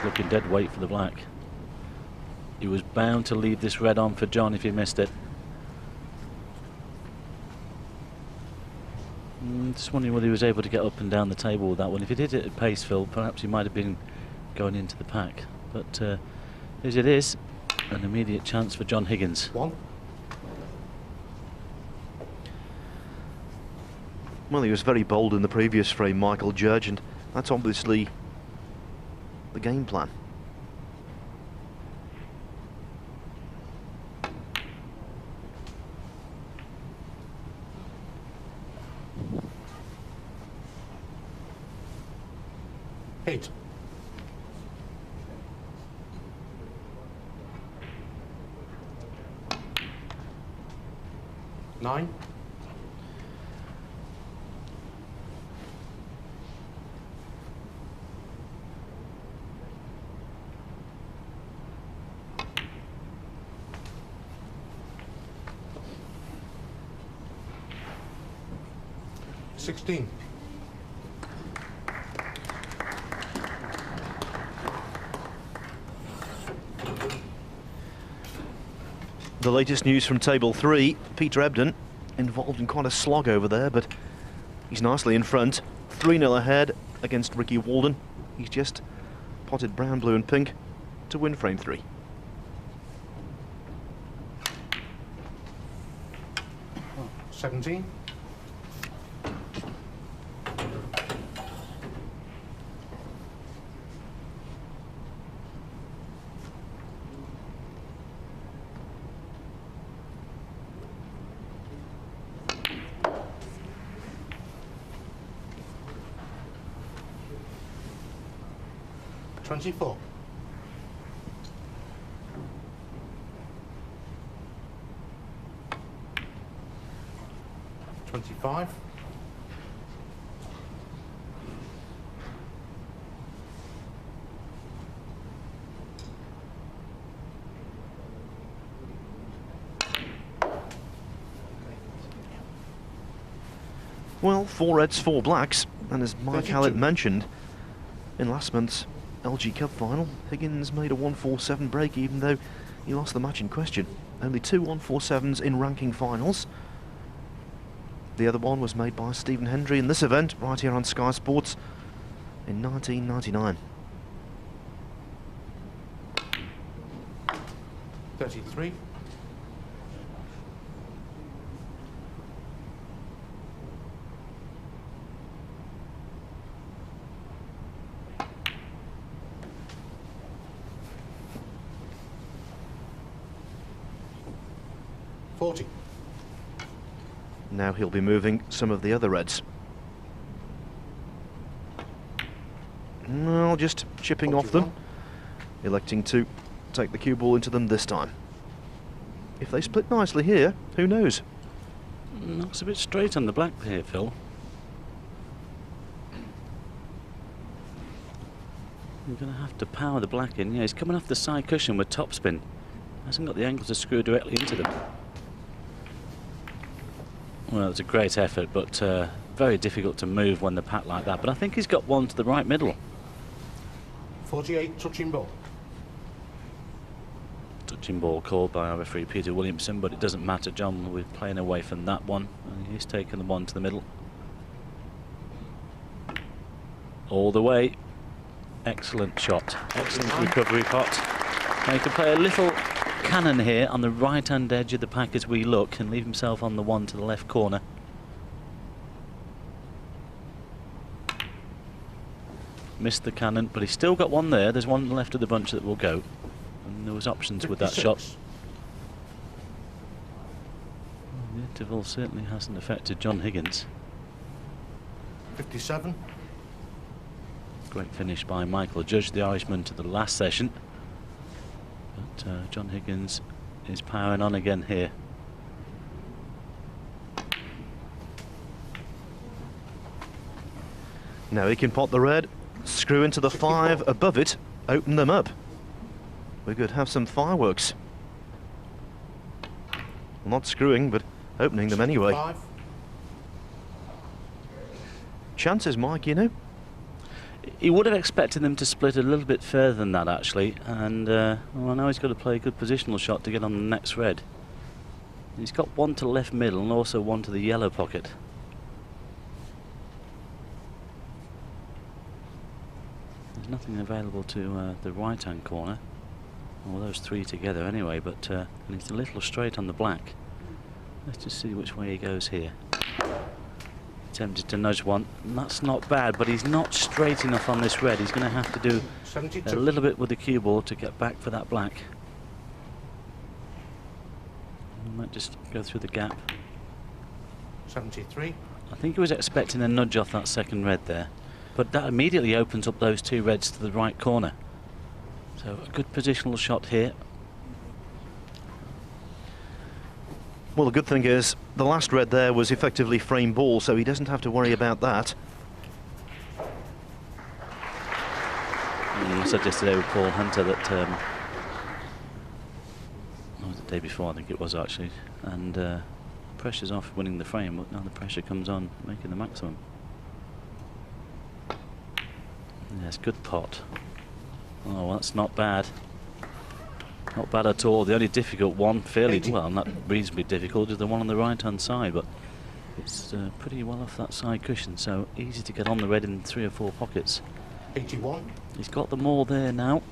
He's looking dead weight for the black. He was bound to leave this red on for John if he missed it. Just wondering whether he was able to get up and down the table with that one. If he did it at pace, Phil, perhaps he might have been going into the pack. But as it is, an immediate chance for John Higgins. One. Well, he was very bold in the previous frame, Michael Judge, and that's obviously the game plan. Eight. Nine. $16. The latest news from table 3, Peter Ebden involved in quite a slog over there, but he's nicely in front. 3-0 ahead against Ricky Walden. He's just potted brown, blue and pink to win frame 3. Oh, 17. $24. $25. Well, 4 reds, 4 blacks, and as Mike 32. Hallett mentioned, in last month's LG Cup final, Higgins made a 147 break even though he lost the match in question. Only 2 147s in ranking finals. The other one was made by Stephen Hendry in this event, right here on Sky Sports in 1999. 33. $40. Now he'll be moving some of the other reds. Well, just chipping off them, electing to take the cue ball into them this time. If they split nicely here, who knows? Looks a bit straight on the black here, Phil. You're going to have to power the black in. Yeah, he's coming off the side cushion with topspin. Hasn't got the angle to screw directly into them. Well, it's a great effort, but very difficult to move when they're packed like that. But I think he's got one to the right middle. 48, touching ball. Touching ball called by our referee Peter Williamson, but it doesn't matter. John will be playing away from that one, and he's taken the one to the middle. All the way. Excellent shot. Excellent recovery pot. Now he can play a little cannon here on the right hand edge of the pack as we look and leave himself on the one to the left corner. Missed the cannon, but he's still got one there. There's one left of the bunch that will go, and there was options with that 56. shot. The interval certainly hasn't affected John Higgins. 57. Great finish by Michael Judge, the Irishman, to the last session. But John Higgins is powering on again here. Now he can pot the red, screw into the 5 above it, open them up. We could have some fireworks. Not screwing, but opening them anyway. 5. Chances, Mike, you know? He would have expected them to split a little bit further than that, actually, and well, now he's got to play a good positional shot to get on the next red. He's got one to left middle and also one to the yellow pocket. There's nothing available to the right-hand corner. Well, those three together anyway, but and he's a little straight on the black. Let's just see which way he goes here. Tempted to nudge one, and that's not bad, but he's not straight enough on this red. He's going to have to do 72. a little bit with the cue ball to get back for that black. He might just go through the gap. 73. I think he was expecting a nudge off that second red there, but that immediately opens up those two reds to the right corner. So a good positional shot here. Well, the good thing is the last red there was effectively frame ball, so he doesn't have to worry about that. I said yesterday with Paul Hunter that that was the day before, I think it was actually, and pressure's off winning the frame, but now the pressure comes on making the maximum. Yes, good pot. Oh, that's not bad. Not bad at all. The only difficult one, fairly, well, not reasonably difficult, is the one on the right-hand side, but it's pretty well off that side cushion, so easy to get on the red in 3 or 4 pockets. 81. He's got them all there now.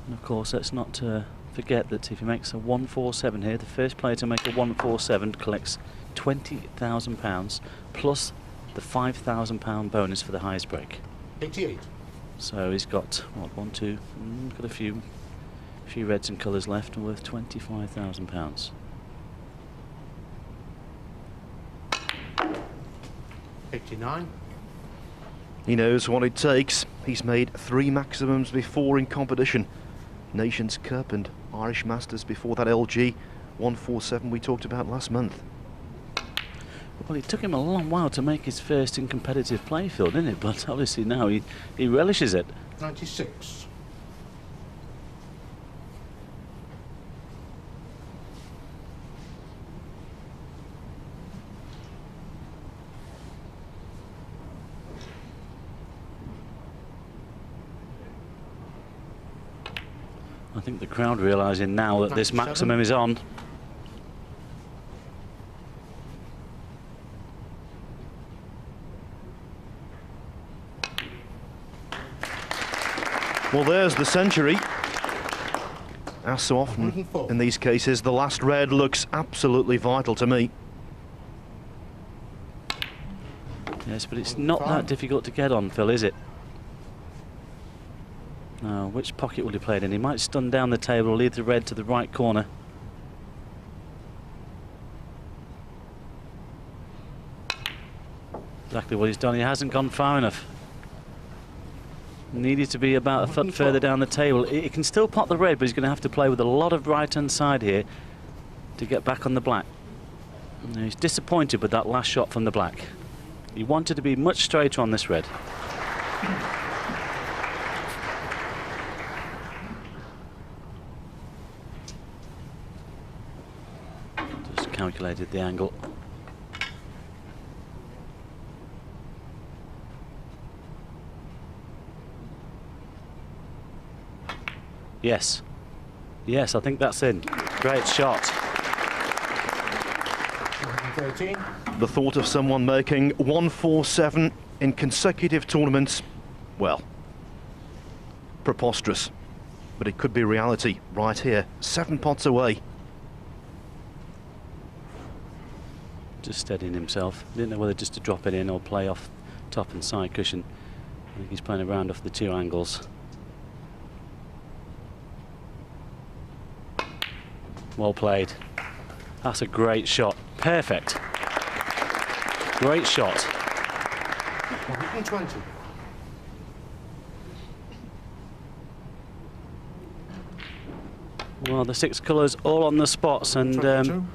And of course, let's not forget that if he makes a 147 here, the first player to make a 147 collects £20,000 plus the £5,000 bonus for the highest break. 88. So he's got what, one, two, got a few reds and colours left, worth £25,000. $89. He knows what it takes. He's made 3 maximums before in competition. Nations Cup and Irish Masters before that, LG 147 we talked about last month. Well, it took him a long while to make his first in competitive playfield, didn't it? But obviously now he relishes it. 96. I think the crowd realising now that this 97. maximum is on. Well, there's the century. As so often 104. in these cases, the last red looks absolutely vital to me. Yes, but it's not that difficult to get on, Phil, is it? Now, which pocket will he play it in? He might stun down the table, lead the red to the right corner. Exactly what he's done. He hasn't gone far enough. Needed to be about a foot further down the table. He can still pot the red, but he's going to have to play with a lot of right-hand side here to get back on the black. Now, he's disappointed with that last shot from the black. He wanted to be much straighter on this red. Just calculated the angle. Yes. Yes, I think that's in. Great shot. 113. The thought of someone making 147 in consecutive tournaments, well, preposterous. But it could be reality right here, 7 pots away. Just steadying himself. Didn't know whether just to drop it in or play off top and side cushion. I think he's playing around off the 2 angles. Well played. That's a great shot. Perfect. Great shot. 120. Well, the 6 colours all on the spots, and 22.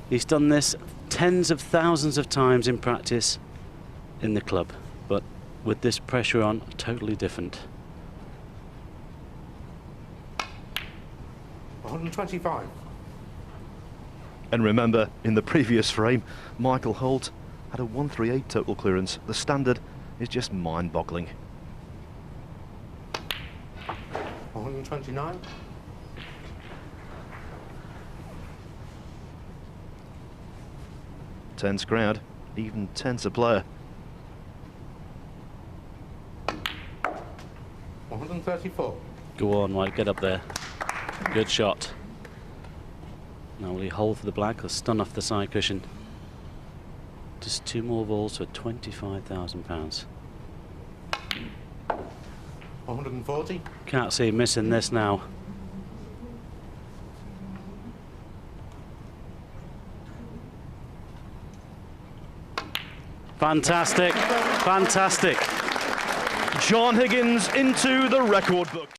he's done this tens of thousands of times in practice in the club, but with this pressure on, totally different. 125. And remember, in the previous frame, Michael Holt had a 138 total clearance. The standard is just mind-boggling. 129. Tense crowd, even tenser player. 134. Go on, White, get up there. Good shot. Now will he hold for the black or stun off the side cushion? Just 2 more balls for £25,000. 140. Can't see him missing this now. Fantastic, fantastic. John Higgins into the record book.